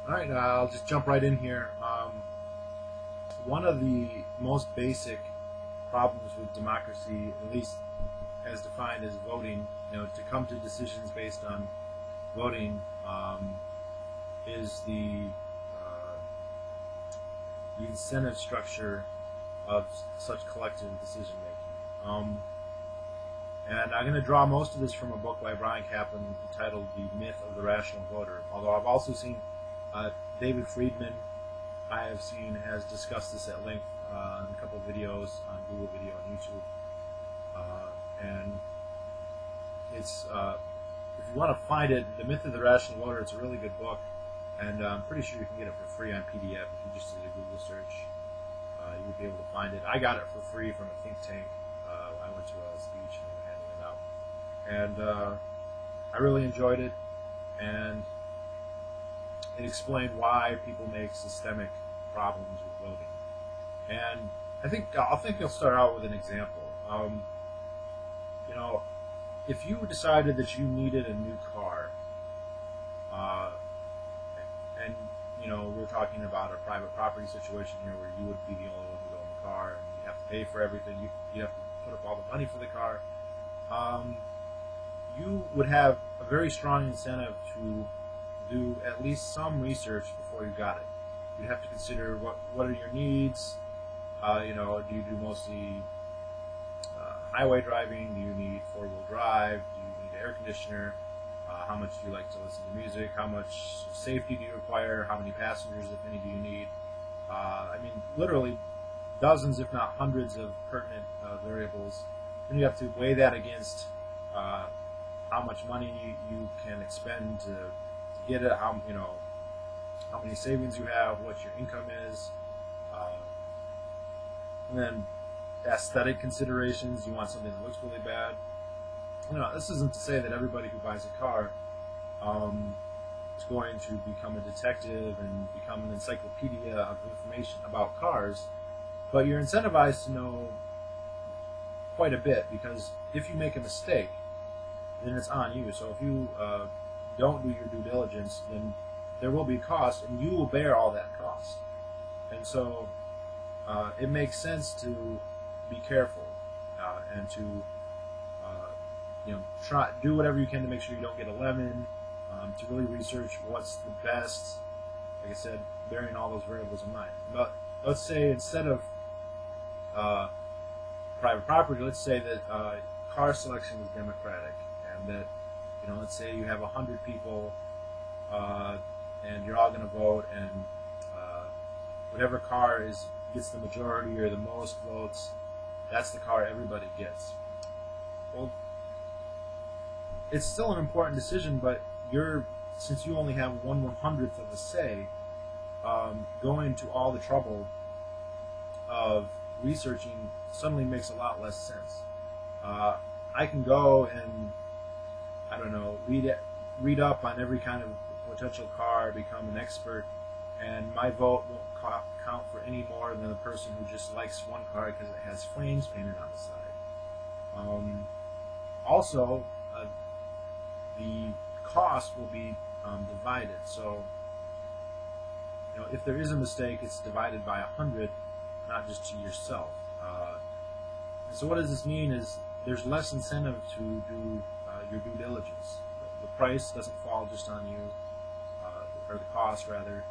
All right, I'll just jump right in here. One of the most basic problems with democracy, at least as defined as voting, to come to decisions based on voting, is the incentive structure of such collective decision making. And I'm going to draw most of this from a book by Bryan Caplan entitled The Myth of the Rational Voter, although I've also seen David Friedman, I have seen, has discussed this at length in a couple of videos on Google Video and YouTube. And it's, if you want to find it, The Myth of the Rational Voter, it's a really good book, and I'm pretty sure you can get it for free on PDF if you just did a Google search. You would be able to find it. I got it for free from a think tank. I went to a speech and they were handing it out. And I really enjoyed it, and it explained why people make systemic problems with voting. And I think I'll start out with an example. If you decided that you needed a new car, and we're talking about a private property situation here where you would be the only one who owned the car, and you'd have to pay for everything. You'd have to put up all the money for the car. You would have a very strong incentive to do at least some research before you got it. You'd have to consider what are your needs. Do you do mostly highway driving? Do you need four-wheel drive? Do you need air conditioner? How much do you like to listen to music? How much safety do you require? How many passengers, if any, do you need? Literally dozens, if not hundreds, of pertinent variables. Then you have to weigh that against how much money you can expend to get it. How many savings you have, what your income is, and then aesthetic considerations. You want something that looks really bad. This isn't to say that everybody who buys a car is going to become a detective and become an encyclopedia of information about cars, but you're incentivized to know quite a bit, because if you make a mistake, then it's on you. So if you don't do your due diligence, then there will be a cost, and you will bear all that cost. And so it makes sense to be careful and to do whatever you can to make sure you don't get a lemon, to really research what's the best, like I said, bearing all those variables in mind. But let's say instead of private property, let's say that car selection is democratic, and that let's say you have 100 people and you're all going to vote, and whatever car gets the majority or the most votes, that's the car everybody gets. Well, it's still an important decision, but since you only have 1/100th of a say, going to all the trouble of researching suddenly makes a lot less sense. I can go and read up on every kind of potential car, become an expert, and my vote won't count for any more than the person who just likes one car because it has flames painted on the side. Also, the cost will be divided. So, if there is a mistake, it's divided by 100, not just to yourself. And so what does this mean is there's less incentive to do your due diligence. The price doesn't fall just on you, or the cost rather,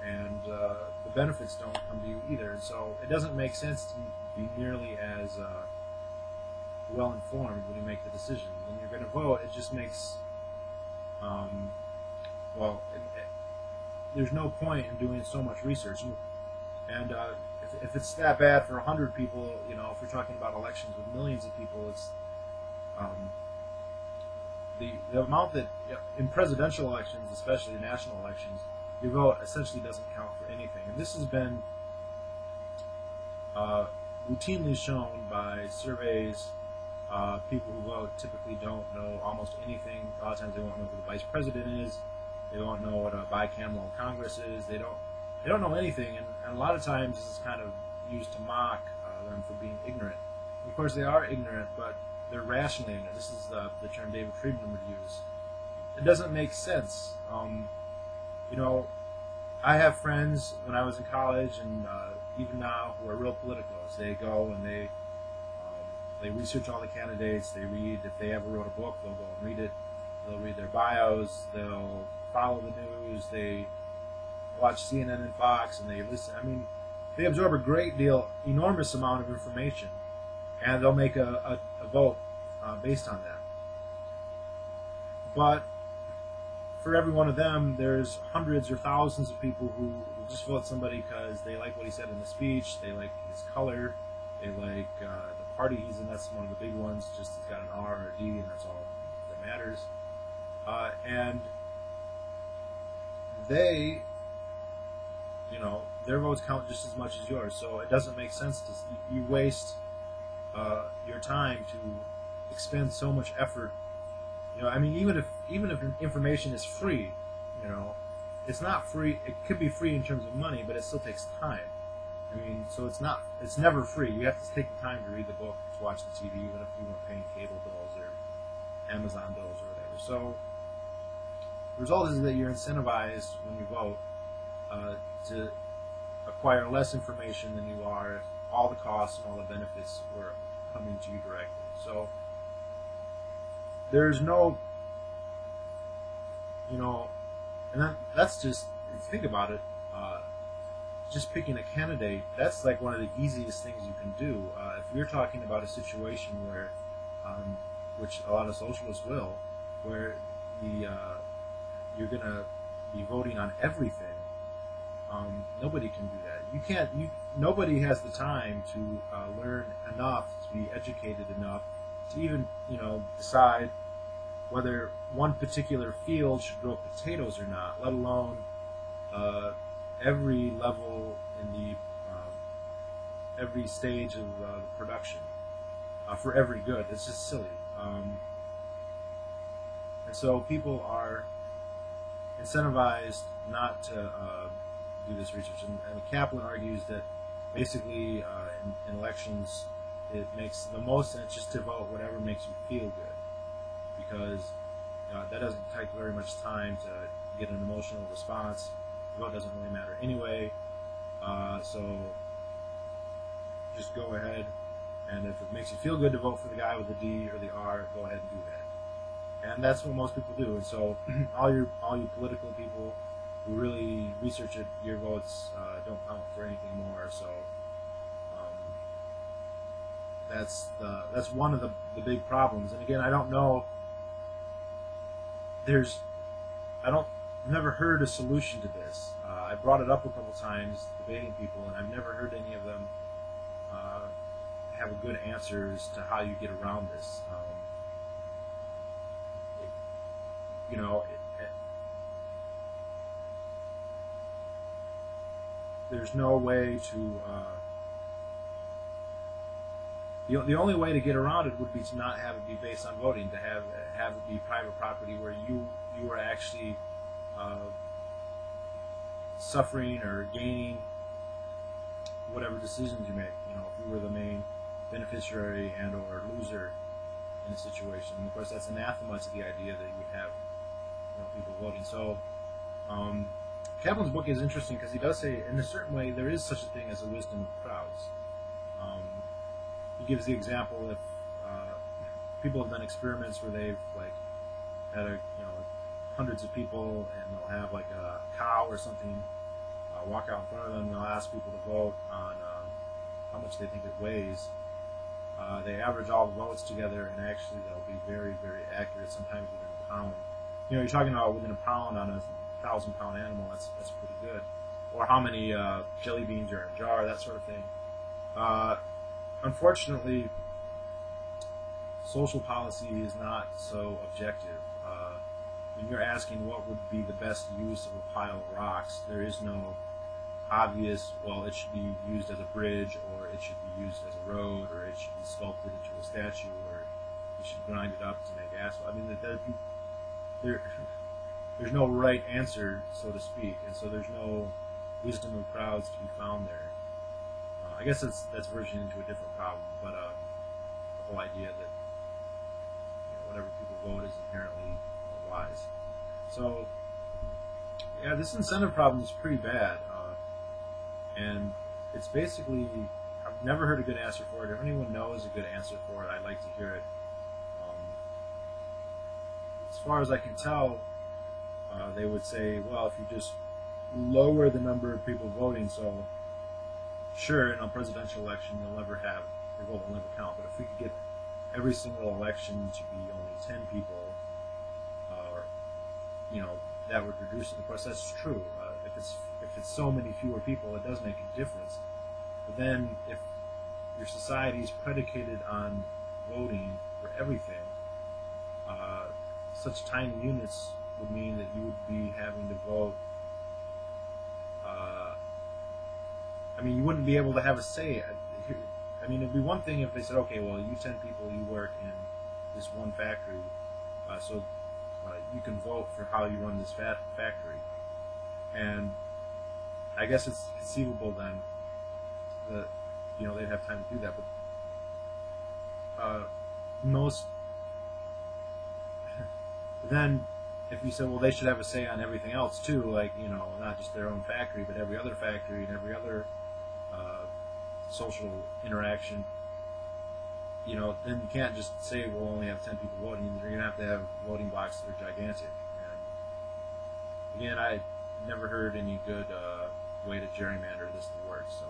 and the benefits don't come to you either. And so it doesn't make sense to be nearly as well informed when you make the decision. When you're going to vote, it just makes there's no point in doing so much research. And if it's that bad for 100 people, if we're talking about elections with millions of people, it's the amount that in presidential elections, especially national elections, your vote essentially doesn't count for anything. And this has been routinely shown by surveys. People who vote typically don't know almost anything. A lot of times they won't know who the vice president is. They won't know what a bicameral Congress is. They don't know anything, and a lot of times this is kind of used to mock them for being ignorant. Of course, they are ignorant, but they're rationally ignorant. This is the term David Friedman would use. It doesn't make sense. I have friends when I was in college and even now who are real politicos. They go and they research all the candidates. They read, if they ever wrote a book, they'll go and read it. They'll read their bios. They'll follow the news. They watch CNN and Fox, and they listen. I mean, they absorb a great deal, enormous amount of information, and they'll make a vote based on that. But for every one of them, there's hundreds or thousands of people who just vote somebody because they like what he said in the speech, they like his color, they like the party he's in. That's one of the big ones. Just he's got an R or a D, and that's all that matters. And they, their votes count just as much as yours. So it doesn't make sense to you waste your time to expend so much effort. I mean, even if information is free, it's not free. It could be free in terms of money, but it still takes time. I mean, so it's never free. You have to take the time to read the book, to watch the TV, even if you weren't paying cable bills or Amazon bills or whatever. So the result is that you're incentivized when you vote to acquire less information than you are if all the costs and all the benefits were coming to you directly. So there's no, and that's just, if you think about it, just picking a candidate, that's like one of the easiest things you can do. If you're talking about a situation where, which a lot of socialists will, where you're going to be voting on everything, nobody can do that. You can't. Nobody has the time to learn enough, to be educated enough, to even decide whether one particular field should grow potatoes or not, let alone every level in the every stage of the production for every good. It's just silly. And so people are incentivized not to do this research. And Kaplan argues that basically in elections it makes the most sense just to vote whatever makes you feel good, because that doesn't take very much time to get an emotional response. The vote doesn't really matter anyway, so just go ahead, and if it makes you feel good to vote for the guy with the D or the R, go ahead and do that. And that's what most people do. And so all you political people who really research it, your votes don't count for anything more. So that's one of the big problems. And again, I don't know. I've never heard a solution to this. I brought it up a couple times debating people, and I've never heard any of them have a good answers to how you get around this. There's no way to. The only way to get around it would be to not have it be based on voting, to have it be private property where you are actually suffering or gaining whatever decisions you make. If you were the main beneficiary and or loser in a situation. And of course, that's anathema to the idea that you would have people voting. So Kaplan's book is interesting because he does say, in a certain way, there is such a thing as a wisdom of crowds. He gives the example if people have done experiments where they've had hundreds of people, and they'll have like a cow or something walk out in front of them, and they'll ask people to vote on how much they think it weighs. They average all the votes together, and actually they'll be very, very accurate, sometimes within a pound. You're talking about within a pound on a 1,000-pound animal, that's pretty good. Or how many jelly beans are in a jar, that sort of thing. Unfortunately, social policy is not so objective. When you're asking what would be the best use of a pile of rocks, there is no obvious, well, it should be used as a bridge, or it should be used as a road, or it should be sculpted into a statue, or you should grind it up to make asphalt. I mean, there's no right answer, so to speak, and so there's no wisdom of crowds to be found there. I guess that's version into a different problem, but the whole idea that whatever people vote is inherently wise. So Yeah, this incentive problem is pretty bad, and it's basically, I've never heard a good answer for it. If anyone knows a good answer for it, I'd like to hear it. Um, as far as I can tell, they would say, well, if you just lower the number of people voting, so sure, in a presidential election, you'll never have, your vote will never count, but if we could get every single election to be only 10 people, or, you know, that would reduce it. Of course, that's true. If it's so many fewer people, it does make a difference. But then, if your society is predicated on voting for everything, such tiny units would mean that you would be having to vote. I mean, you wouldn't be able to have a say. I mean, it'd be one thing if they said, okay, well, you 10 people, you work in this one factory, so you can vote for how you run this factory. And I guess it's conceivable then that, you know, they'd have time to do that. But most, then if you said, well, they should have a say on everything else too, like, you know, not just their own factory, but every other factory and every other social interaction, you know, then you can't just say we'll only have 10 people voting. You're going to have voting blocks that are gigantic. And again, I never heard any good way to gerrymander this to work. So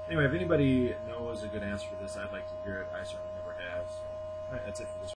anyway, if anybody knows a good answer to this, I'd like to hear it. I certainly never have. So all right, that's it for this